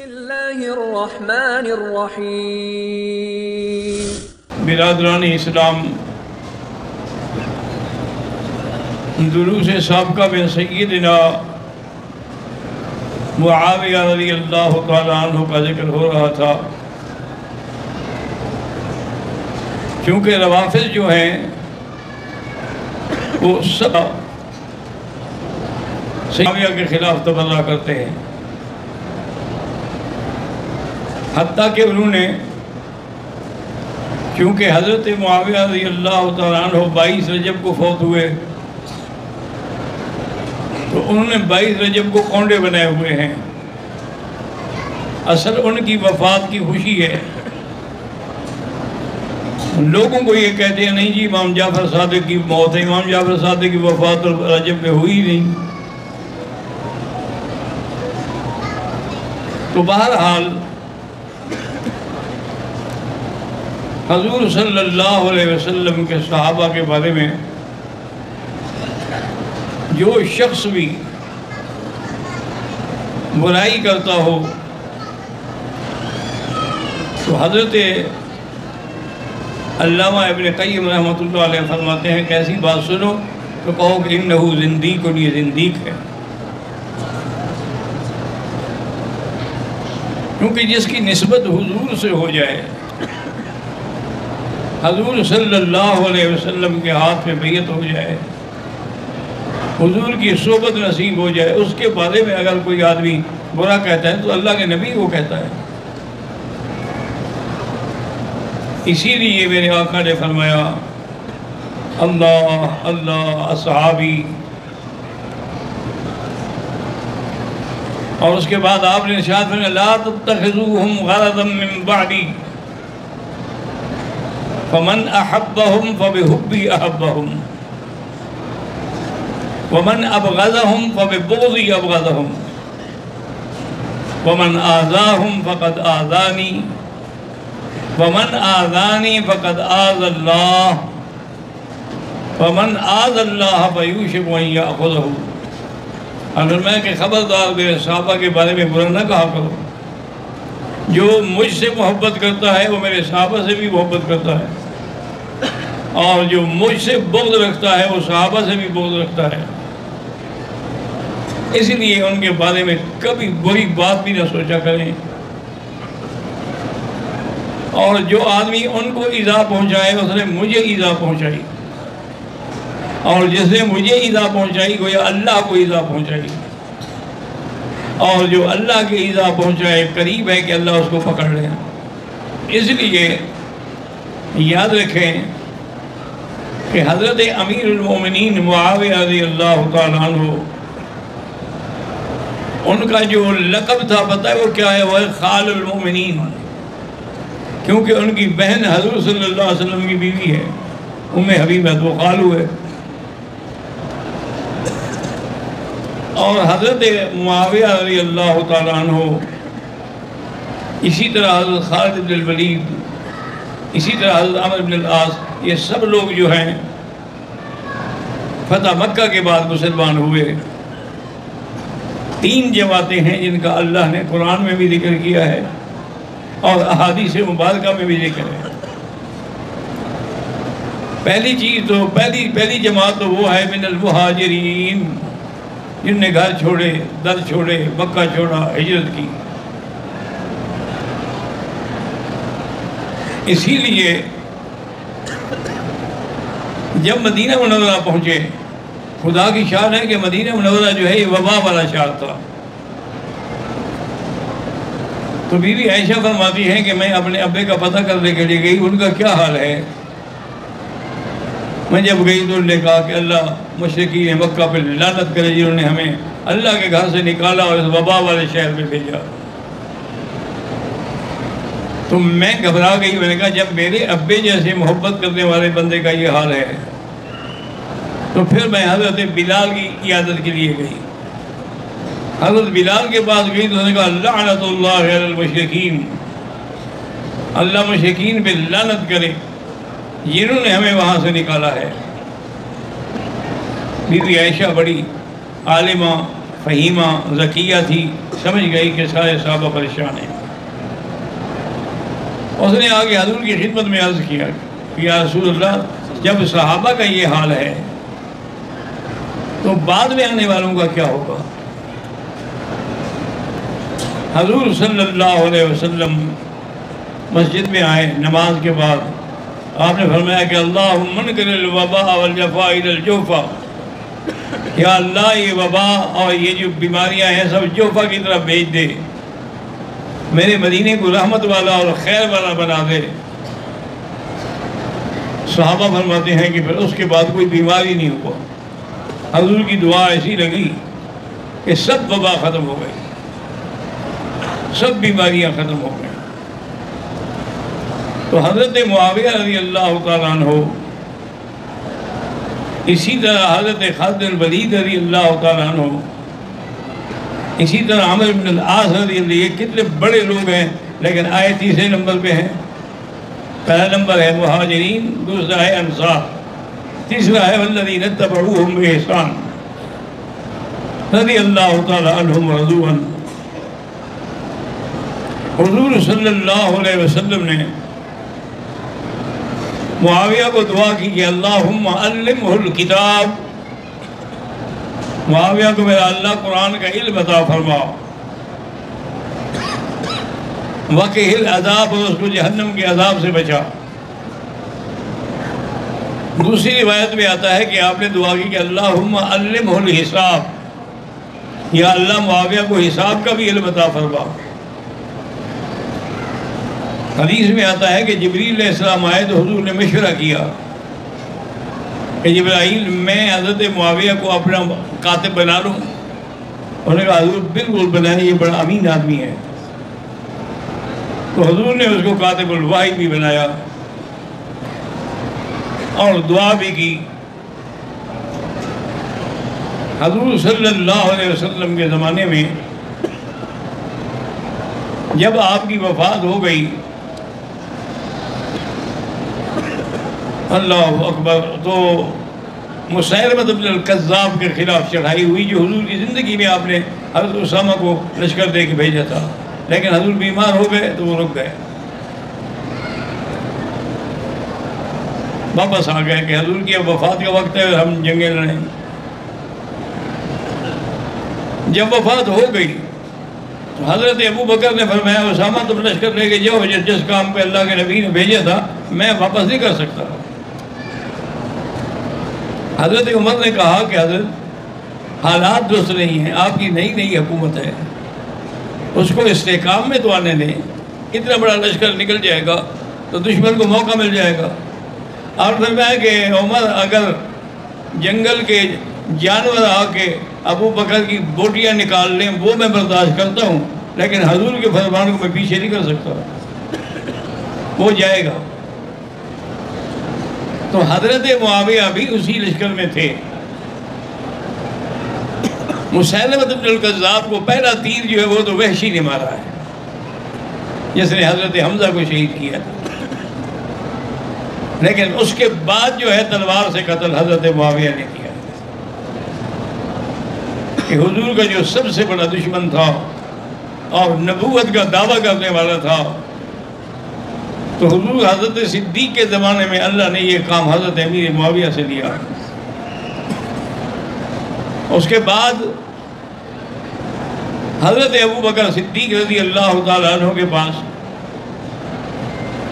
اللہ الرحمن الرحیم۔ برادران اسلام، دروس سابقہ میں سیدنا معاویہ رضی اللہ تعالیٰ عنہ کا ذکر ہو رہا تھا۔ کیونکہ روافض جو ہیں وہ سب معاویہ کے خلاف تبرہ کرتے ہیں، حتیٰ کہ انہوں نے، کیونکہ حضرت معاویہ رضی اللہ تعالیٰ عنہ 22 رجب کو فوت ہوئے، تو انہوں نے 22 رجب کو کونڈے بنائے ہوئے ہیں۔ اصل ان کی وفات کی خوشی ہے۔ لوگوں کو یہ کہتے ہیں نہیں جی امام جعفر صادق کی موت ہے، امام جعفر صادق کی وفات رجب میں ہوئی نہیں۔ تو بہرحال حضور صلی اللہ علیہ وسلم کے صحابہ کے بارے میں جو شخص بھی برائی کرتا ہو تو حضرت علامہ ابن قیم رحمۃ اللہ علیہ فرماتے ہیں کہ ایسی بات سنو تو کہو کہ انہو زندیق، اور یہ زندیق ہے۔ کیونکہ جس کی نسبت حضور سے ہو جائے، حضور صلی اللہ علیہ وسلم کے ہاتھ میں بیعت ہو جائے، حضور کی صحبت نصیب ہو جائے، اس کے بارے میں اگر کوئی آدمی برا کہتا ہے تو اللہ کے نبی وہ کہتا ہے۔ اسی لیے میرے آقا نے فرمایا اللہ اللہ اصحابی، اور اس کے بعد آپ نے ارشاد فرمایا لا تتخذوهم غرضا من بعدی فمن احبهم فبحبی احبهم ومن ابغضهم فببغضی ابغضهم ومن آذاهم فقد آذانی ومن آذانی فقد آذ اللہ ومن آذ اللہ فیوشک ان یأخذہ۔ اگر میں کہ خبردار میرے صحابہ کے بارے میں برا نہ کہا کرو، جو مجھ سے محبت کرتا ہے وہ میرے صحابہ سے بھی محبت کرتا ہے، اور جو مجھ سے بغض رکھتا ہے وہ صحابہ سے بھی بغض رکھتا ہے۔ اس لیے ان کے بارے میں کبھی بری بات بھی نہ سوچا کریں، اور جو آدمی ان کو ایذا پہنچائے اس نے مجھے ایذا پہنچائی، اور جس نے مجھے ایذا پہنچائی گویا اللہ کو ایذا پہنچائی، اور جو اللہ کے ایذا پہنچائے قریب ہے کہ اللہ اس کو پکڑ لے۔ اس لیے یاد رکھیں کہ حضرت امیر المومنین معاویہ رضی اللہ تعالیٰ عنہ، ان کا جو لقب تھا پتہ ہے وہ کیا ہے؟ وہ ہے خال المومنین، کیونکہ ان کی بہن حضور صلی اللہ علیہ وسلم کی بیوی ہے، ام حبیبہ، تو خالو ہے۔ اور حضرت معاویہ رضی اللہ تعالیٰ عنہ، اسی طرح حضرت خالد بن الولید، اسی طرح حضرت عمرو بن العاص، یہ سب لوگ جو ہیں فتح مکہ کے بعد مسلمان ہوئے۔ 3 جماعتیں ہیں جن کا اللہ نے قرآن میں بھی ذکر کیا ہے اور احادیث مبارکہ میں بھی ذکر ہے۔ پہلی جماعت تو وہ ہے من المہاجرین، جن نے گھر چھوڑے، در چھوڑے، مکہ چھوڑا، ہجرت کی۔ اسی لیے جب مدینہ منورہ پہنچے، خدا کی شان ہے کہ مدینہ منورہ جو ہے یہ وبا والا شہر تھا، تو بی بی عائشہ فرماتی ہیں کہ میں اپنے ابے کا پتہ کرنے کے لیے گئی، ان کا کیا حال ہے۔ میں جب گئی تو انہوں نے کہا کہ اللہ مشرکین مکہ پہ لعنت کرے جنہوں نے ہمیں اللہ کے گھر سے نکالا اور اس وبا والے شہر میں بھیجا۔ تو میں گھبرا گئی، میں نے کہا جب میرے ابے جیسے محبت کرنے والے بندے کا یہ حال ہے تو پھر میں حضرت بلال کی عیادت کے لیے گئی۔ حضرت بلال کے پاس گئی تو انہوں نے کہا لعنت اللہ علی المشرکین، اللہ مشرکین پہ لعنت کرے جنہوں نے ہمیں وہاں سے نکالا ہے۔ بی بی عائشہ بڑی عالمہ فہیمہ ذکیہ تھی، سمجھ گئی کہ سارے صحابہ پریشان ہیں۔ اس نے آگے حضور کی خدمت میں عرض کیا کہ یا رسول اللہ، جب صحابہ کا یہ حال ہے تو بعد میں آنے والوں کا کیا ہوگا؟ حضور صلی اللہ علیہ وسلم مسجد میں آئے نماز کے بعد، آپ نے فرمایا کہ اللہم منکر الوباء والجفاء الی الجوفہ، یا اللہ یہ وبا اور یہ جو بیماریاں ہیں سب جوفہ کی طرف بھیج دے، میرے مدینے کو رحمت والا اور خیر والا بنا دے۔ صحابہ فرماتے ہیں کہ پھر اس کے بعد کوئی بیماری نہیں ہوا، حضور کی دعا ایسی لگی کہ سب وبا ختم ہو گئی، سب بیماریاں ختم ہو گئی۔ تو حضرت معاویہ رضی اللہ تعالیٰ عنہ، اسی طرح حضرت خالد بن ولید رضی اللہ تعالیٰ عنہ، اسی طرح عمرو بن العاص رضی اللہ، یہ کتنے بڑے لوگ ہیں، لیکن آئے تیسرے نمبر پہ ہیں۔ پہلا نمبر ہے مہاجرین، دوسرا ہے انصار، تیسرا ہے والذین اتبعوہم بإحسان رضی اللہ تعالیٰ عنہم ورضوا عنہ۔ حضور صلی اللہ علیہ وسلم نے معاویہ کو دعا کی کہ اللہم علمہ الکتاب، معاویہ کو میرا اللہ قرآن کا علم عطا فرما، وقہ العذاب، اور اس کو جہنم کے عذاب سے بچا۔ دوسری روایت میں آتا ہے کہ آپ نے دعا کی کہ اللہم علمہ الحساب، یا اللہ معاویہ کو حساب کا بھی علم عطا فرما۔ حدیث میں آتا ہے کہ جبریل علیہ السلام آئے تو حضور نے مشورہ کیا کہ جبرائیل میں حضرت معاویہ کو اپنا کاتب بنا لوں؟ انہوں نے کہا حضور بالکل بنائیں، یہ بڑا امین آدمی ہے۔ تو حضور نے اس کو کاتب الوحی بھی بنایا اور دعا بھی کی۔ حضور صلی اللہ علیہ وسلم کے زمانے میں جب آپ کی وفات ہو گئی، اللہ اکبر، تو مسیلمہ بن الکذاب کے خلاف چڑھائی ہوئی، جو حضور کی زندگی میں آپ نے حضرت اسامہ کو لشکر دے کے بھیجا تھا، لیکن حضور بیمار ہو گئے تو وہ رک گئے، واپس آ گئے کہ حضور کی وفات کا وقت ہے، ہم جنگیں لڑیں۔ جب وفات ہو گئی تو حضرت ابو بکر نے فرمایا اسامہ تم لشکر لے کے جاؤ، جس کام پہ اللہ کے نبی نے بھیجا تھا میں واپس نہیں کر سکتا۔ حضرت عمر نے کہا کہ حضرت حالات درست نہیں ہیں، آپ کی نئی نئی حکومت ہے، اس کو استحکام میں تو آنے دیں، اتنا بڑا لشکر نکل جائے گا تو دشمن کو موقع مل جائے گا۔ اور فرمایا کہ عمر اگر جنگل کے جانور آ کے ابو بکر کی بوٹیاں نکال لیں وہ میں برداشت کرتا ہوں، لیکن حضور کے فرمان کو میں پیچھے نہیں کر سکتا، وہ جائے گا۔ تو حضرت معاویہ بھی اسی لشکر میں تھے۔ مسیلمہ بن الکذاب کو پہلا تیر جو ہے وہ تو وحشی نے مارا ہے، جس نے حضرت حمزہ کو شہید کیا، لیکن اس کے بعد جو ہے تلوار سے قتل حضرت معاویہ نے کیا، کہ حضور کا جو سب سے بڑا دشمن تھا اور نبوت کا دعویٰ کرنے والا تھا، تو حضور حضرت صدیق کے زمانے میں اللہ نے یہ کام حضرت امیر معاویہ سے لیا۔ اس کے بعد حضرت ابو بکر صدیق رضی اللہ تعالیٰ عنہ کے پاس،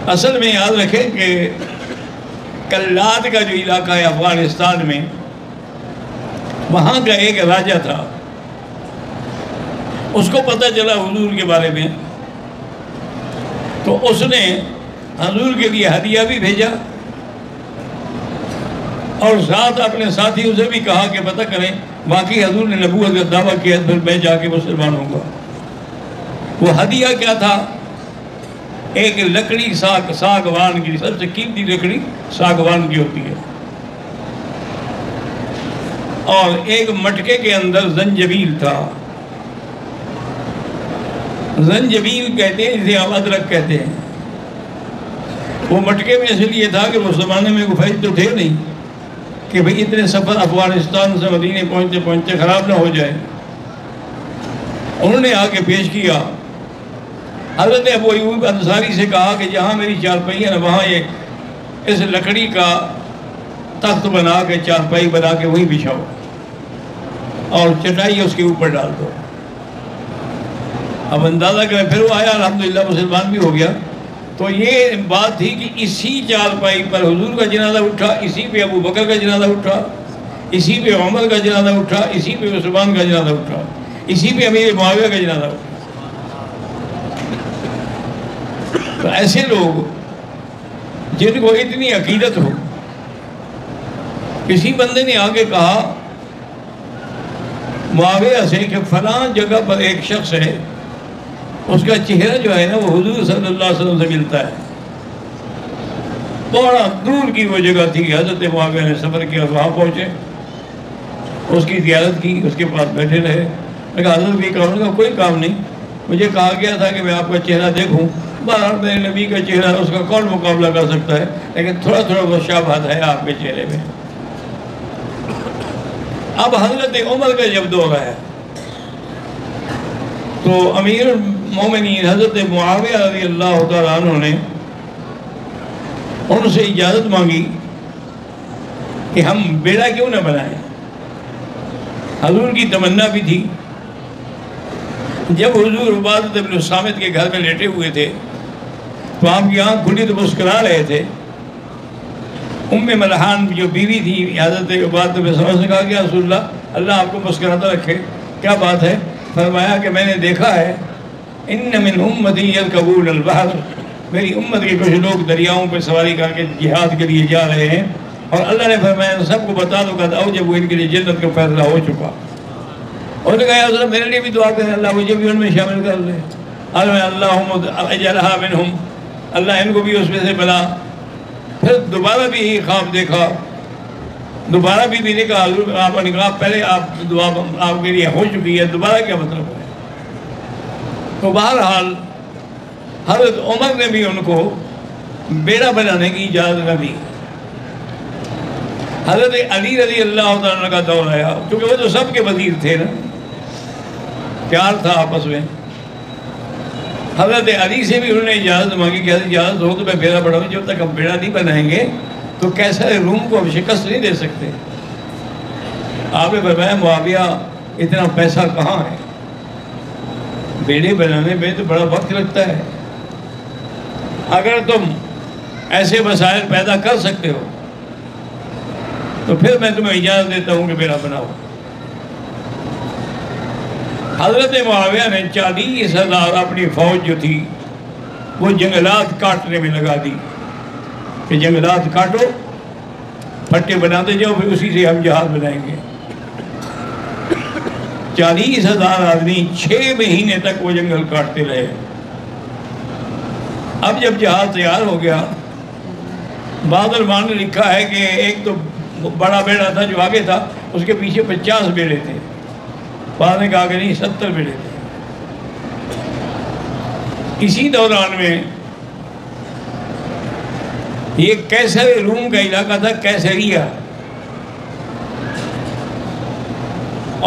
اصل میں یاد رکھیں کہ کلات کا جو علاقہ ہے افغانستان میں، وہاں کا ایک راجہ تھا، اس کو پتہ چلا حضور کے بارے میں، تو اس نے حضور کے لیے ہدیہ بھی بھیجا اور ساتھ اپنے ساتھیوں سے بھی کہا کہ پتہ کریں واقعی حضور نے نبوت کا دعویٰ کیا، پھر میں جا کے مسلمان ہوں گا۔ وہ ہدیہ کیا تھا؟ ایک لکڑی ساگوان کی، سب سے قیمتی لکڑی ساگوان کی ہوتی ہے، اور ایک مٹکے کے اندر زنجبیل تھا، زنجبیل کہتے ہیں جسے ہم ادرک کہتے ہیں۔ وہ مٹکے میں اس لیے تھا کہ اس زمانے میں کوئی فیض تو تھے نہیں کہ بھئی اتنے سفر افغانستان سے مدینے پہنچتے پہنچتے خراب نہ ہو جائے، انہوں نے آ کے پیش کیا. حضرت ابو ایوب انصاری سے کہا کہ جہاں میری چارپائی ہے نا وہاں یہ اس لکڑی کا تخت بنا کے چارپائی بنا کے وہیں بچھاؤ اور چٹائی اس کے اوپر ڈال دو. اب اندازہ کریں پھر وہ آیا الحمدللہ مسلمان بھی ہو گیا. تو یہ بات تھی کہ اسی چارپائی پر حضور کا جنازہ اٹھا, اسی پہ ابو بکر کا جنازہ اٹھا, اسی پہ عمر کا جنازہ اٹھا, اسی پہ عثمان کا جنازہ اٹھا, اسی پہ امیر معاویہ کا جنازہ اٹھا. تو ایسے لوگ جن کو اتنی عقیدت ہو, کسی بندے نے آگے کہا معاویہ سے کہ فلاں جگہ پر ایک شخص ہے, اس کا چہرہ جو ہے نا وہ حضور صلی اللہ علیہ وسلم سے ملتا ہے. بڑا دور کی وہ جگہ تھی. حضرت معاویہ نے سفر کیا, وہاں پہنچے, اس کی زیارت کی, اس کے پاس بیٹھے رہے. میں کہا حضرت بھی کہوں گا کوئی کام نہیں, مجھے کہا گیا تھا کہ میں آپ کا چہرہ دیکھوں. بہرحال میرے نبی کا چہرہ اس کا کون مقابلہ کر سکتا ہے, لیکن تھوڑا تھوڑا وہ شابہت ہے آپ کے چہرے میں. اب حضرت عمر کا جب دور ہے تو امیر المومنین حضرت معاویہ رضی اللہ تعالیٰ عنہ نے ان سے اجازت مانگی کہ ہم بیڑا کیوں نہ بنائیں. حضور کی تمنا بھی تھی. جب حضور عبادۃ بن الصامت کے گھر میں لیٹے ہوئے تھے تو آپ کی آنکھ کھلی تو مسکرا رہے تھے. ام ملحان جو بیوی تھی حضرت عبادۃ بن الصامت سے کہا کہ رسول اللہ, اللہ آپ کو مسکراتا رکھے, کیا بات ہے؟ فرمایا کہ میں نے دیکھا ہے ان من امتی یرکبون البحر, میری امت کے کچھ لوگ دریاؤں پہ سواری کر کے جہاد کے لیے جا رہے ہیں, اور اللہ نے فرمایا سب کو بتا دو کہ جب وہ ان کے لیے جنت کا فیصلہ ہو چکا. اور نے کہا یا رسول اللہ میرے لیے بھی دعا کریں, اللہ مجھے بھی ان میں شامل کر لے. اللہم اجعلھا منہم, اللہ ان کو بھی اس میں سے بنا. پھر دوبارہ بھی یہی خواب دیکھا, دوبارہ بھی نے کہا حضور آپ نے کہا پہلے آپ دعا آپ کے لیے ہو چکی ہے, دوبارہ کیا مطلب ہے؟ تو بہرحال حضرت عمر نے بھی ان کو بیڑا بنانے کی اجازت نہ دی. حضرت علی رضی اللہ عنہ کا دور آیا, کیونکہ وہ تو سب کے وزیر تھے نا, پیار تھا آپس میں. حضرت علی سے بھی انہوں نے اجازت مانگی کہ اجازت ہو تو میں بیڑا بناؤں. جب تک ہم بیڑا نہیں بنائیں گے تو کیسر روم کو ہم شکست نہیں دے سکتے. آپ نے فرمایا معاویہ اتنا پیسہ کہاں ہے, بیڑے بنانے میں تو بڑا وقت لگتا ہے. اگر تم ایسے مسائل پیدا کر سکتے ہو تو پھر میں تمہیں اجازت دیتا ہوں کہ بیڑا بناؤ. حضرت معاویہ نے 40,000 اپنی فوج جو تھی وہ جنگلات کاٹنے میں لگا دی کہ جنگلات کاٹو, پھٹے بناتے جاؤ, پھر اسی سے ہم جہاز بنائیں گے. 40,000 آدمی 6 مہینے تک وہ جنگل کاٹتے رہے. اب جب جہاز تیار ہو گیا, بعض علماء نے لکھا ہے کہ ایک تو بڑا بیڑا تھا جو آگے تھا, اس کے پیچھے 50 بیڑے تھے. بعض نے کہا کہ نہیں 70 بیڑے تھے. اسی دوران میں یہ کیسر روم کا علاقہ تھا, کیسریہ,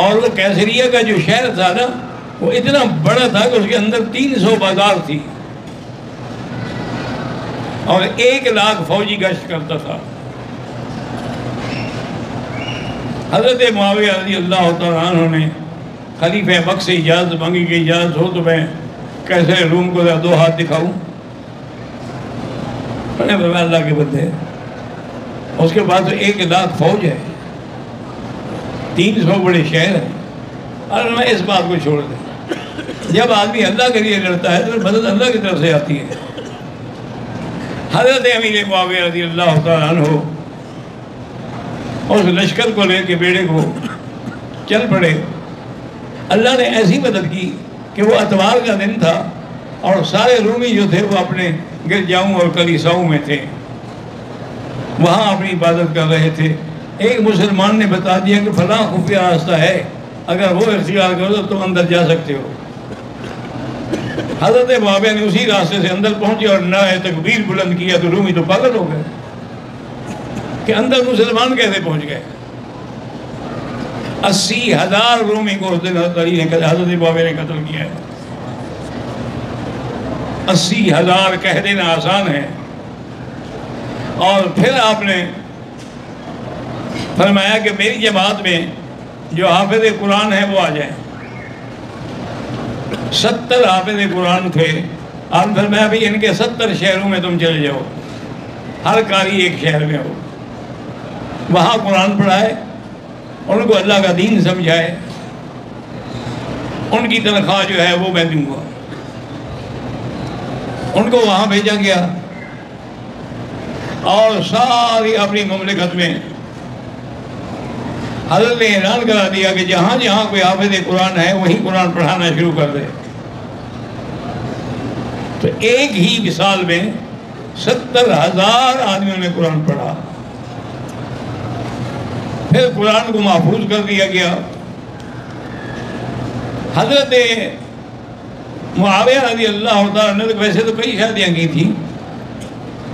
اور وہ کیسریہ کا جو شہر تھا نا وہ اتنا بڑا تھا کہ اس کے اندر 300 بازار تھی اور 1,00,000 فوجی گشت کرتا تھا. حضرت معاویہ رضی اللہ تعالیٰ عنہ نے خلیفہ مکہ سے اجازت مانگی کہ اجازت ہو تو میں کیسے روم کو 2 ہاتھ دکھاؤں. میں نے فرمایا اللہ کے بندے, اس کے بعد تو 1,00,000 فوج ہے, 300 بڑے شہر ہیں, اور میں اس بات کو چھوڑ دیں. جب آدمی اللہ کے لیے لڑتا ہے تو مدد اللہ کی طرف سے آتی ہے. حضرت امیر معاویہ رضی اللہ تعالیٰ عنہ اس لشکر کو لے کے بیڑے کو چل پڑے. اللہ نے ایسی مدد کی کہ وہ اتوار کا دن تھا اور سارے رومی جو تھے وہ اپنے گرجاؤں اور کلیساؤں میں تھے, وہاں اپنی عبادت کر رہے تھے. ایک مسلمان نے بتا دیا کہ فلاں خفیہ راستہ ہے, اگر وہ اختیار کرو تو تم اندر جا سکتے ہو. حضرت معاویہ نے اسی راستے سے اندر پہنچے اور نعرہ تکبیر بلند کیا تو رومی تو پاگل ہو گئے کہ اندر مسلمان کیسے پہنچ گئے. 80,000 رومی کو اس دن حضرت علی نے حضرت معاویہ نے قتل کیا ہے۔ 80,000 کہہ دینا آسان ہے۔ اور پھر آپ نے فرمایا کہ میری جماعت میں جو حافظ قرآن ہیں وہ آ جائیں۔ 70 حافظ قرآن تھے۔ آپ نے فرمایا بھی ان کے 70 شہروں میں تم چلے جاؤ، ہر قاری ایک شہر میں ہو، وہاں قرآن پڑھائے، ان کو اللہ کا دین سمجھائے، ان کی تنخواہ جو ہے وہ میں دوں گا۔ ان کو وہاں بھیجا گیا اور ساری اپنی مملکت میں حضرت نے اعلان کرا دیا کہ جہاں جہاں کوئی حافظ قرآن ہے وہی قرآن پڑھانا شروع کر دے۔ تو ایک ہی سال میں 70,000 آدمیوں نے قرآن پڑھا۔ پھر قرآن کو محفوظ کر دیا گیا۔ حضرت معاویہ رضی اللہ تعالیٰ نے ویسے تو کئی شادیاں کی تھیں،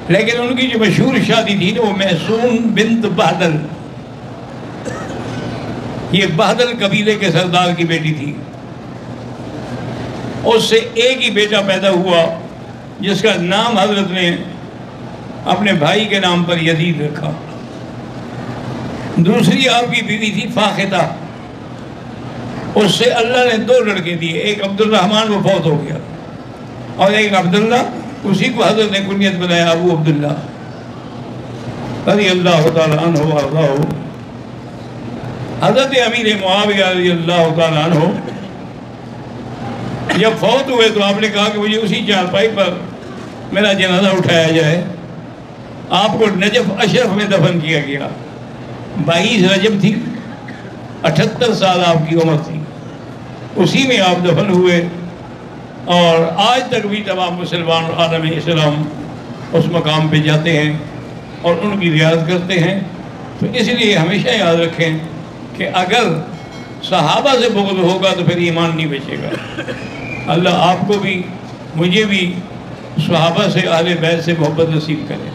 لیکن ان کی جو مشہور شادی تھی وہ محسون بنت بہدل، یہ بہدل قبیلے کے سردار کی بیٹی تھی۔ اس سے ایک ہی بیٹا پیدا ہوا جس کا نام حضرت نے اپنے بھائی کے نام پر یزید رکھا۔ دوسری آپ کی بیوی تھی فاختہ، اس سے اللہ نے 2 لڑکے دیے، ایک عبد الرحمن وہ فوت ہو گیا اور ایک عبداللہ، اسی کو حضرت نے کنیت بنایا ابو عبداللہ رضی اللہ تعالیٰ عنہ وارضاہ۔ حضرت امیر معاویہ رضی اللہ تعالیٰ عنہ جب فوت ہوئے تو آپ نے کہا کہ مجھے اسی چارپائی پر میرا جنازہ اٹھایا جائے۔ آپ کو نجف اشرف میں دفن کیا گیا۔ 22 رجب تھی، 78 سال آپ کی عمر تھی، اسی میں آپ دفن ہوئے۔ اور آج تک بھی تمام مسلمان عالم اسلام اس مقام پہ جاتے ہیں اور ان کی زیارت کرتے ہیں۔ تو اس لیے ہمیشہ یاد رکھیں کہ اگر صحابہ سے بغض ہوگا تو پھر ایمان نہیں بچے گا۔ اللہ آپ کو بھی مجھے بھی صحابہ سے اہل بیت سے محبت نصیب کرے۔